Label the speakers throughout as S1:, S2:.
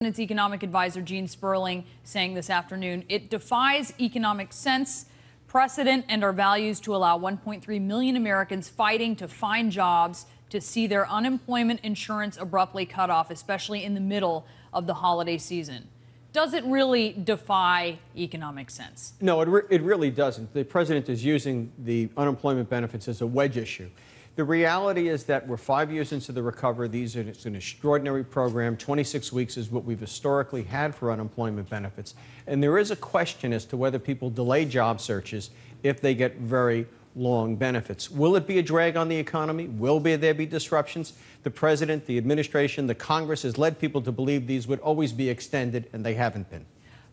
S1: Its economic advisor Gene Sperling saying this afternoon, it defies economic sense, precedent, and our values to allow 1.3 million Americans fighting to find jobs to see their unemployment insurance abruptly cut off, especially in the middle of the holiday season. Does it really defy economic sense?
S2: No, it really doesn't. The president is using the unemployment benefits as a wedge issue. The reality is that we're 5 years into the recovery. It's an extraordinary program. 26 weeks is what we've historically had for unemployment benefits. And there is a question as to whether people delay job searches if they get very long benefits. Will it be a drag on the economy? Will there be disruptions? The president, the administration, the Congress has led people to believe these would always be extended, and they haven't been.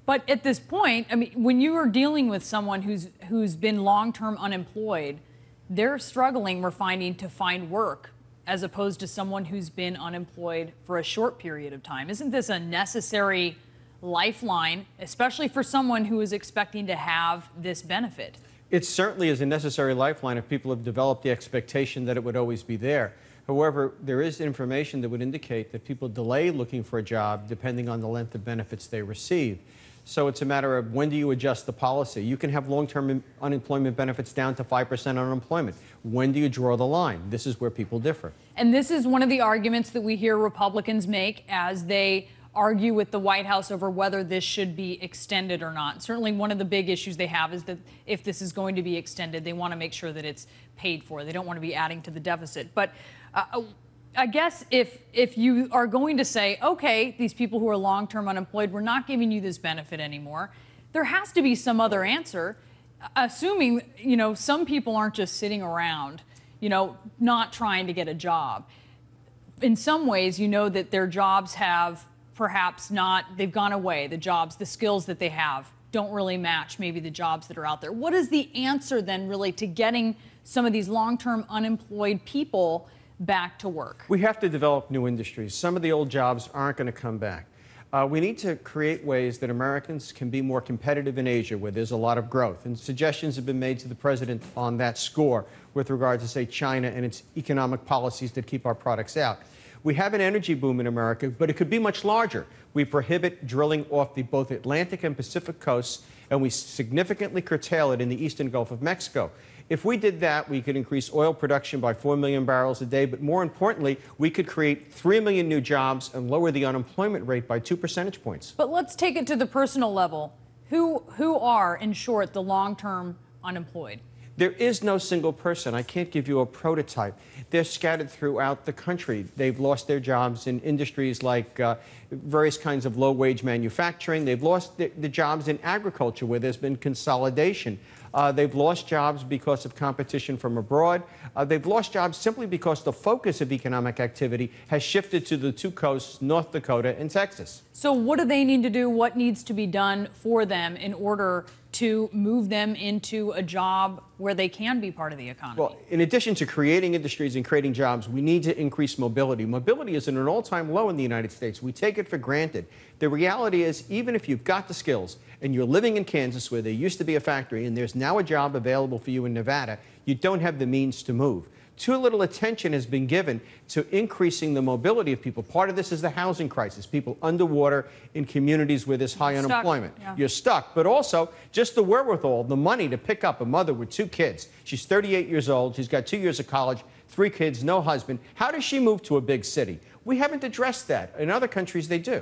S1: But at this point, I mean, when you are dealing with someone who's been long-term unemployed, they're struggling, we're finding, to find work, as opposed to someone who's been unemployed for a short period of time. Isn't this a necessary lifeline, especially for someone who is expecting to have this benefit?
S2: It certainly is a necessary lifeline if people have developed the expectation that it would always be there. However, there is information that would indicate that people delay looking for a job depending on the length of benefits they receive. So it's a matter of when do you adjust the policy. You can have long-term unemployment benefits down to 5% unemployment. When do you draw the line? This is where people differ.
S1: And this is one of the arguments that we hear Republicans make as they argue with the White House over whether this should be extended or not. Certainly one of the big issues they have is that if this is going to be extended, they want to make sure that it's paid for. They don't want to be adding to the deficit. But I guess if you are going to say, okay, these people who are long-term unemployed, we're not giving you this benefit anymore, there has to be some other answer, assuming, some people aren't just sitting around, not trying to get a job. In some ways, that their jobs have perhaps not, they've gone away. The skills that they have don't really match maybe the jobs that are out there. What is the answer then really to getting some of these long-term unemployed people back to work?
S2: We have to develop new industries. Some of the old jobs aren't going to come back. We need to create ways that Americans can be more competitive in Asia, where there's a lot of growth. And suggestions have been made to the president on that score with regard to, say, China and its economic policies that keep our products out. We have an energy boom in America, but it could be much larger. We prohibit drilling off both Atlantic and Pacific coasts, and we significantly curtail it in the eastern Gulf of Mexico. If we did that, we could increase oil production by 4 million barrels a day, but more importantly, we could create 3 million new jobs and lower the unemployment rate by 2 percentage points.
S1: But let's take it to the personal level. Who are, in short, the long-term unemployed?
S2: There is no single person. I can't give you a prototype. They're scattered throughout the country. They've lost their jobs in industries like various kinds of low-wage manufacturing. They've lost the jobs in agriculture, where there's been consolidation. They've lost jobs because of competition from abroad. They've lost jobs simply because the focus of economic activity has shifted to the two coasts, North Dakota and Texas.
S1: So what do they need to do? What needs to be done for them in order to move them into a job where they can be part of the economy?
S2: Well, in addition to creating industries and creating jobs, we need to increase mobility. Mobility is at an all-time low in the United States. We take it for granted. The reality is, even if you've got the skills and you're living in Kansas, where there used to be a factory, and there's now a job available for you in Nevada, you don't have the means to move. Too little attention has been given to increasing the mobility of people. Part of this is the housing crisis, people underwater in communities with this high unemployment.
S1: Yeah.
S2: You're stuck, but also just the wherewithal, the money to pick up a mother with 2 kids. She's 38 years old. She's got 2 years of college, 3 kids, no husband. How does she move to a big city? We haven't addressed that. In other countries, they do.